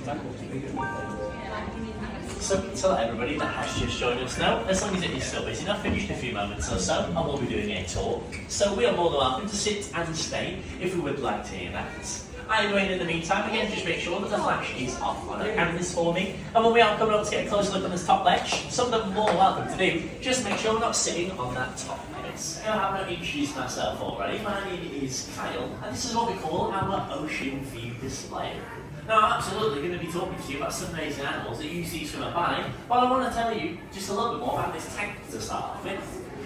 So to let everybody that has just joined us now, as long as it is still busy enough, in just a few moments or so, I will be doing a tour. So we are more than welcome to sit and stay if we would like to hear that. I'm going in the meantime, again, just make sure that the flash is off on the cameras for me. And when we are coming up to get a closer look on this top ledge, something I'm more welcome to do, just make sure we're not sitting on that top ledge. Now, I haven't introduced myself already. My name is Kyle, and this is what we call our ocean view display. Now, I'm absolutely going to be talking to you about some amazing animals that you see swimming by, but I want to tell you just a little bit more about this tank to start off with.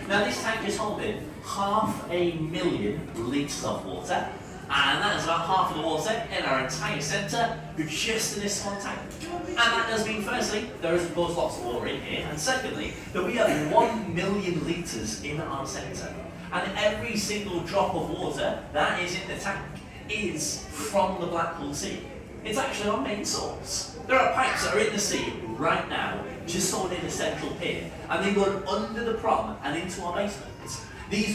Now, this tank is holding 500,000 litres of water, and that is about half of the water in our entire centre, just in this one tank. And that does mean, firstly, there is of course lots of water in here, and secondly, that we have 1 million litres in our centre. And every single drop of water that is in the tank is from the Blackpool Sea. It's actually our main source. There are pipes that are in the sea right now, just stored in a central pier, and they run under the prom and into our basement.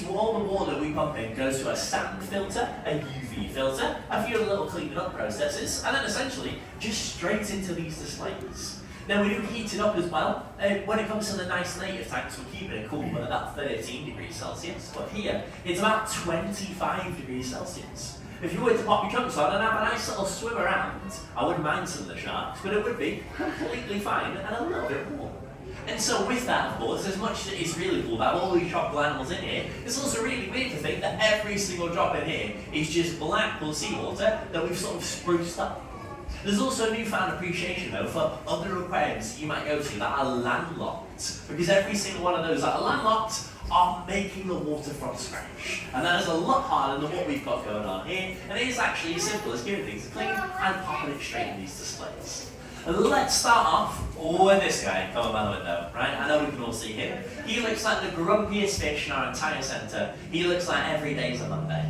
All the water we pump in goes to a sand filter, a UV filter, a few little cleaning up processes, and then essentially just straight into these displays. Now we do heat it up as well. When it comes to the nice native tanks, we're keeping it cool at about 13 degrees Celsius, but here it's about 25 degrees Celsius. If you were to pop your trunks on and have a nice little swim around, I wouldn't mind some of the sharks, but it would be completely fine and a little bit warm. And so with that, of course, as much as it is really cool that all these tropical animals in here, it's also really weird to think that every single drop in here is just Blackpool seawater that we've sort of spruced up. There's also a newfound appreciation though for other aquariums that you might go to that are landlocked, because every single one of those that are landlocked are making the water from scratch. And that is a lot harder than what we've got going on here, and it is actually as simple as giving things a clean and popping it straight in these displays. And let's start off with this guy coming by the window, right? I know we can all see him. He looks like the grumpiest fish in our entire centre. He looks like every day's a Monday.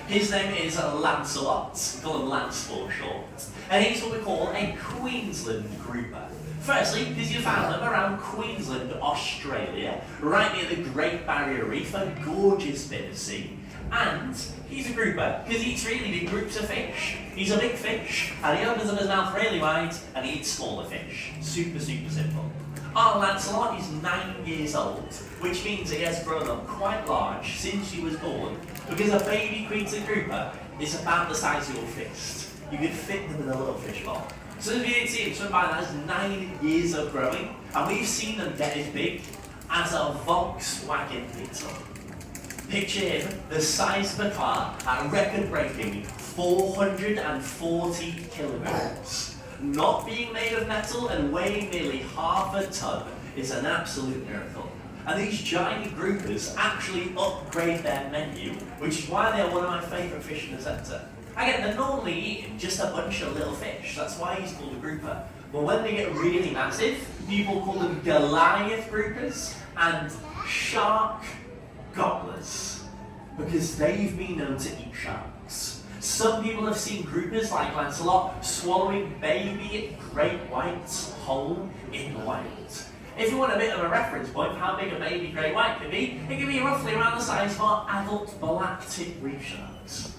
His name is Lancelot, we call him Lance for short, and he's what we call a Queensland grouper. Firstly, because you found them around Queensland, Australia, right near the Great Barrier Reef, a gorgeous bit of sea. And he's a grouper because he eats really big groups of fish. He's a big fish, and he opens up his mouth really wide, and he eats smaller fish. Super, super simple. Our Lancelot is 9 years old, which means he has grown up quite large since he was born, because a baby Queensland grouper is about the size of your fist. You could fit them in a little fish bowl. So if you didn't see him swim by, that is 9 years of growing, and we've seen them get as big as a Volkswagen Beetle. Picture him the size of a car at a record-breaking 440 kilograms. Not being made of metal and weighing nearly half a ton is an absolute miracle. And these giant groupers actually upgrade their menu, which is why they're one of my favourite fish in the centre. Again, they're normally eating just a bunch of little fish, that's why he's called a grouper. But when they get really massive, people call them Goliath groupers and shark gobblers, because they've been known to eat sharks. Some people have seen groupers like Lancelot swallowing baby great whites whole in the wild. If you want a bit of a reference point for how big a baby great white can be, it can be roughly around the size of our adult black tip reef sharks.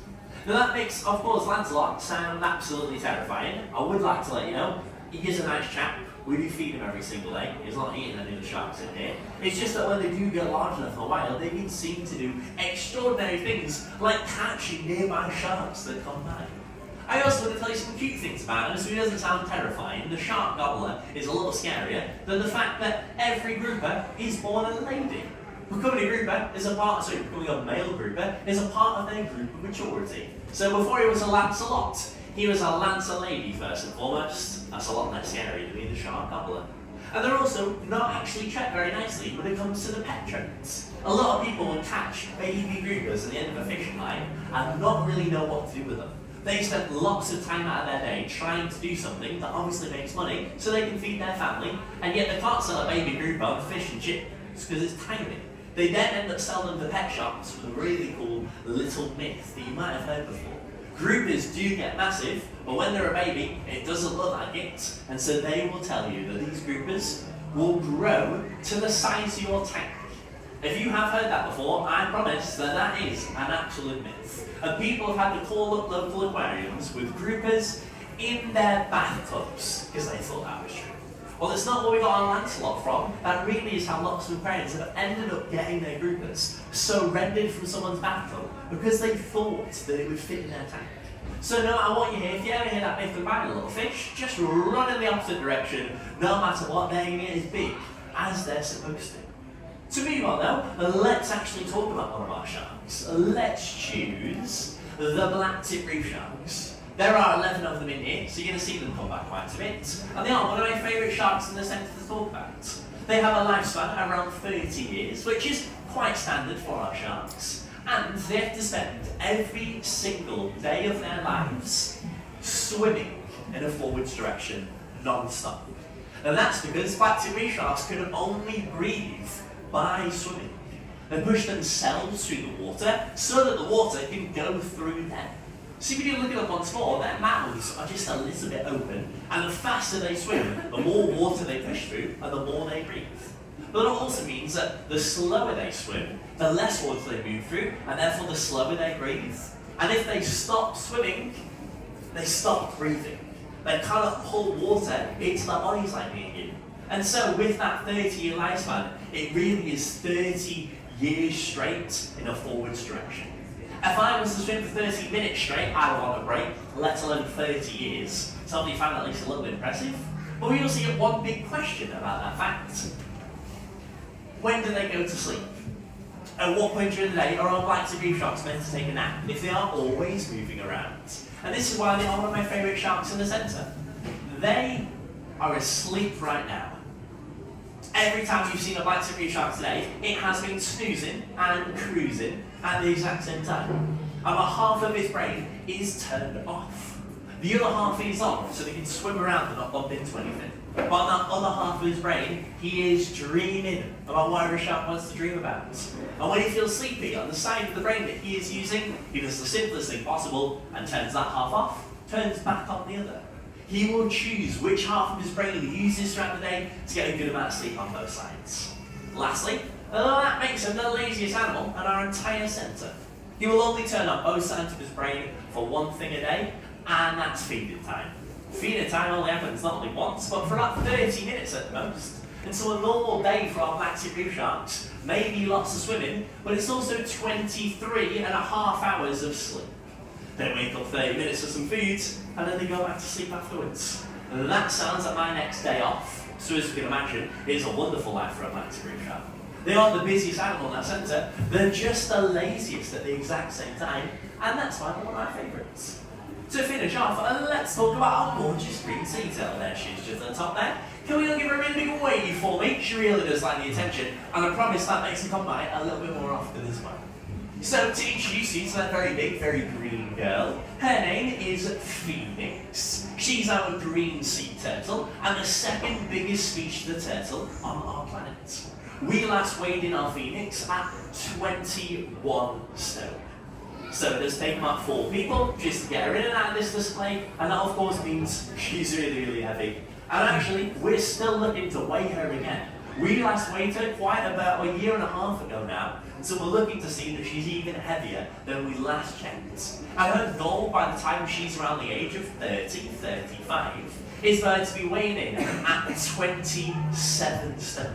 Now that makes, of course, Lancelot sound absolutely terrifying. I would like to let you know, he is a nice chap. We do feed him every single day. He's not eating any of the sharks in here. It's just that when they do get large enough in the wild, they've been seen to do extraordinary things like catching nearby sharks that come by. I also want to tell you some cute things about him, so he doesn't sound terrifying. The shark gobbler is a little scarier than the fact that every grouper is born a lady. Becoming a grouper is becoming a male grouper is a part of their group of maturity. So before he was a Lancelot, he was a Lancer lady first and foremost. That's a lot less scary than being the shark gobbler. And they're also not actually treated very nicely when it comes to the pet trends. A lot of people will catch baby groupers at the end of a fishing line and not really know what to do with them. They spend lots of time out of their day trying to do something that obviously makes money so they can feed their family, and yet they can't sell a baby grouper on fish and chips because it's tiny. They then end up selling them to pet shops with a really cool little myth that you might have heard before. Groupers do get massive, but when they're a baby, it doesn't look like it, and so they will tell you that these groupers will grow to the size of your tank. If you have heard that before, I promise that that is an absolute myth. And people have had to call up local aquariums with groupers in their bathtubs because they thought that was true. Well, it's not where we got our Lancelot from. That really is how lots of aquarians have ended up getting their groupers surrendered from someone's bathtub because they thought that it would fit in their tank. So no matter what you hear, if you ever hear that myth about a little fish, just run in the opposite direction, no matter what, they're going to get as big as they're supposed to. To move on though, let's actually talk about one of our sharks. Let's choose the black tip reef sharks. There are 11 of them in here, so you're going to see them come back quite a bit. And they are one of my favourite sharks in the centre to talk about. They have a lifespan around 30 years, which is quite standard for our sharks. And they have to spend every single day of their lives swimming in a forwards direction, non-stop. And that's because black tip reef sharks can only breathe by swimming. They push themselves through the water so that the water can go through them. So if you do look it up once more, their mouths are just a little bit open, and the faster they swim, the more water they push through, and the more they breathe. But it also means that the slower they swim, the less water they move through, and therefore the slower they breathe. And if they stop swimming, they stop breathing. They cannot pull water into their bodies like me and you. And so with that 30-year lifespan, it really is 30 years straight in a forwards direction. If I was to swim for 30 minutes straight, I would want a break, let alone 30 years. So you found that at least a little bit impressive. But we also get one big question about that fact. When do they go to sleep? At what point during the day are our black tip reef sharks meant to take a nap if they are always moving around? And this is why they are one of my favourite sharks in the centre. They are asleep right now. Every time you've seen a black tip reef shark today, it has been snoozing and cruising at the exact same time. And about half of its brain is turned off. The other half is on, so they can swim around and not bump into anything. But on that other half of his brain, he is dreaming about whatever a shark wants to dream about. And when he feels sleepy, on the side of the brain that he is using, he does the simplest thing possible and turns that half off, turns back on the other. He will choose which half of his brain he uses throughout the day to get a good amount of sleep on both sides. Lastly, that makes him the laziest animal in our entire centre. He will only turn on both sides of his brain for one thing a day, and that's feeding time. Feeding time only happens not only once, but for about 30 minutes at the most. And so a normal day for our black tip reef sharks may be lots of swimming, but it's also 23 and a half hours of sleep. They wake up 30 minutes for some food, and then they go back to sleep afterwards. And that sounds like my next day off. So as you can imagine, it's a wonderful life for a black tip reef shark. They aren't the busiest animal in that centre, they're just the laziest at the exact same time, and that's why they're one of my favourites. To finish off, let's talk about our gorgeous green sea turtle. There she is, just at the top there. Can we all give her a really big wave for me? She really does like the attention, and I promise that makes her come by a little bit more often as well. So to introduce you to that very big, very green girl, her name is Phoenix. She's our green sea turtle, and the second biggest species of turtle on our planet. We last weighed in our Phoenix at 21 stone. So it does take about 4 people just to get her in and out of this display, and that of course means she's really, really heavy. And actually, we're still looking to weigh her again. We last weighed her quite about a year and a half ago now, so we're looking to see that she's even heavier than we last checked. And her goal by the time she's around the age of 30, 35, is for her to be weighing in at 27 stone.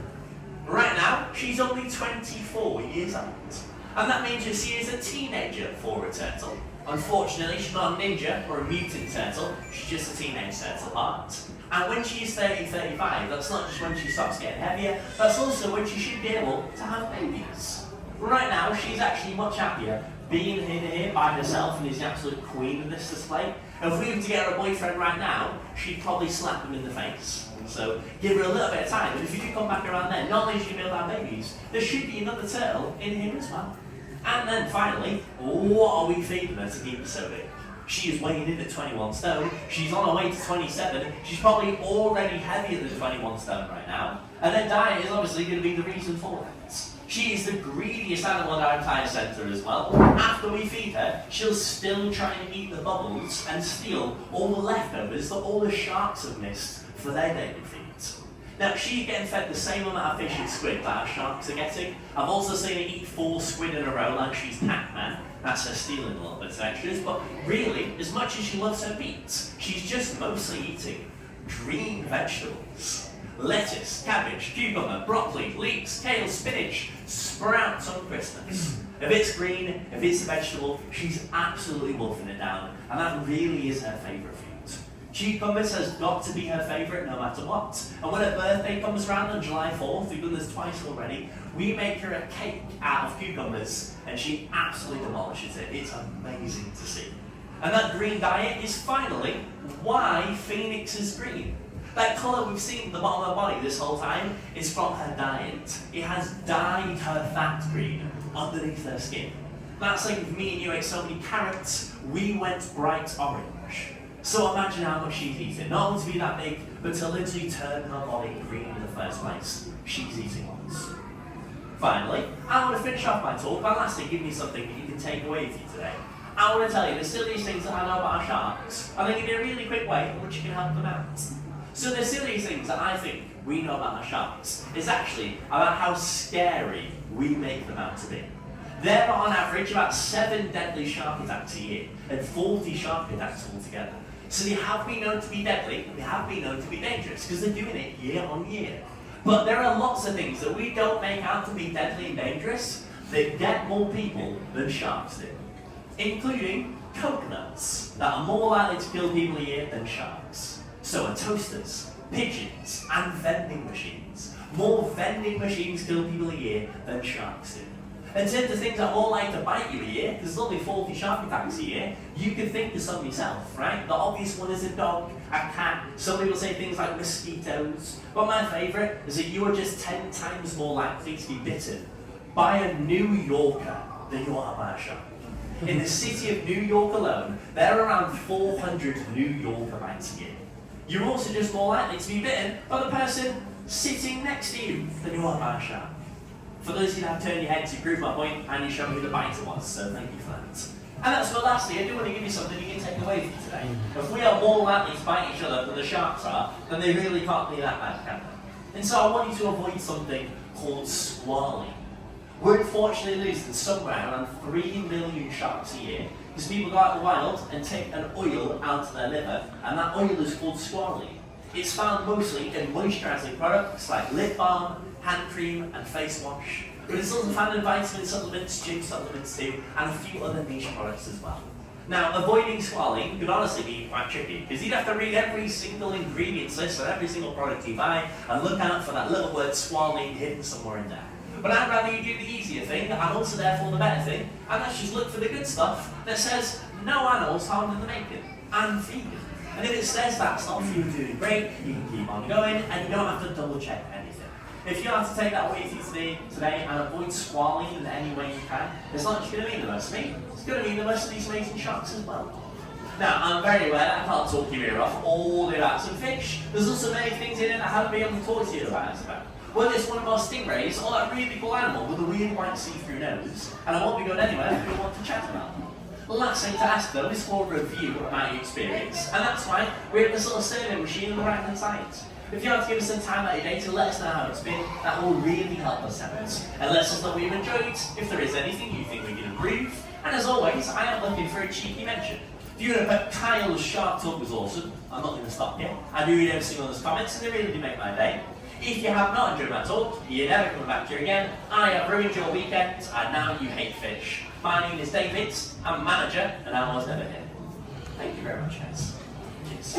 Right now, she's only 24 years old. And that means that she is a teenager for a turtle. Unfortunately, she's not a ninja or a mutant turtle, she's just a teenage turtle heart. And when she's 30, 35, that's not just when she starts getting heavier, that's also when she should be able to have babies. Right now, she's actually much happier being here by herself and is the absolute queen of this display. If we were to get her a boyfriend right now, she'd probably slap him in the face. So give her a little bit of time, and if you do come back around then, not only is she going to be able to have babies, there should be another turtle in here as well. And then finally, what are we feeding her to keep her so big? She is weighing in at 21 stone, she's on her way to 27, she's probably already heavier than 21 stone right now, and her diet is obviously going to be the reason for it. She is the greediest animal in our entire centre as well. After we feed her, she'll still try and eat the bubbles and steal all the leftovers that all the sharks have missed for their daily feeds. Now, she's getting fed the same amount of fish and squid that our sharks are getting. I've also seen her eat 4 squid in a row like she's Pac-Man. That's her stealing a little bit of extras, but really, as much as she loves her meat, she's just mostly eating green vegetables. Lettuce, cabbage, cucumber, broccoli, leeks, kale, spinach, sprouts on Christmas. If it's green, if it's a vegetable, she's absolutely wolfing it down, and that really is her favourite food. Cucumbers has got to be her favourite no matter what. And when her birthday comes around on July 4th, we've done this twice already, we make her a cake out of cucumbers, and she absolutely demolishes it. It's amazing to see. And that green diet is finally why Phoenix is green. That colour we've seen at the bottom of her body this whole time is from her diet. It has dyed her fat green underneath her skin. That's like if me and you ate so many carrots, we went bright orange. So imagine how much she's eating. Not only to be that big, but to literally turn her body green in the first place. She's eating lots. Finally, I want to finish off my talk by lastly giving you something that you can take away with you today. I want to tell you the silliest things that I know about our sharks, and then give you a really quick way in which you can help them out. So the silliest things that I think we know about our sharks is actually about how scary we make them out to be. There are on average about 7 deadly shark attacks a year, and 40 shark attacks altogether. So they have been known to be deadly, and they have been known to be dangerous, because they're doing it year on year. But there are lots of things that we don't make out to be deadly and dangerous that get more people than sharks do. Including coconuts, that are more likely to kill people a year than sharks. So are toasters, pigeons, and vending machines. More vending machines kill people a year than sharks do. In terms of things that are more likely to bite you a year, because there's only 40 shark attacks a year, you can think of some yourself, right? The obvious one is a dog, a cat. Some people say things like mosquitoes. But my favourite is that you are just 10 times more likely to be bitten by a New Yorker than you are by a shark. In the city of New York alone, there are around 400 New Yorker bites a year. You're also just more likely to be bitten by the person sitting next to you than you are by a shark. For those of you that have turned your heads, you proved my point and you showed me who the biter was, so thank you for that. And that's what lastly, I do want to give you something you can take away with you today. If we are more likely to bite each other than the sharks are, then they really can't be that bad, can they? And so I want you to avoid something called squalene. We're unfortunately losing somewhere around 3 million sharks a year because people go out in the wild and take an oil out of their liver, and that oil is called squalene. It's found mostly in moisturising products like lip balm, hand cream and face wash, but it's also found in vitamin supplements, gym supplements too, and a few other niche products as well. Now, avoiding squalene could honestly be quite tricky, because you'd have to read every single ingredients list on every single product you buy, and look out for that little word squalene hidden somewhere in there. But I'd rather you do the easier thing, and also therefore the better thing, and let's just look for the good stuff that says no animals harmed in the making, and vegan. And if it says that stuff, you're doing great, you can keep on going, and you don't have to double check anything. If you have to take that with you today and avoid squalene in any way you can, it's not just going to mean the most of me, it's going to mean the most of these amazing sharks as well. Now, I'm very aware that I can't talk your ear off all about some fish. There's also many things in it I haven't been able to talk to you about. Whether it's one of our stingrays or that really cool animal with a weird white see-through nose, and I won't be going anywhere if you want to chat about them. The last thing to ask though is for a review about your experience, and that's why we're at this little survey machine on the right hand side. If you want to give us some time out of your day to let us know how it's been, that will really help us out. And let us know what you've enjoyed, if there is anything you think we can improve. And as always, I am looking for a cheeky mention. If you want to put Kyle's shark talk was awesome, I'm not going to stop you. I do read every single one of those comments and they really do make my day. If you have not enjoyed my talk, you're never coming back here again. I have ruined your weekend and now you hate fish. My name is David, I'm a manager and I was never here. Thank you very much guys. Cheers.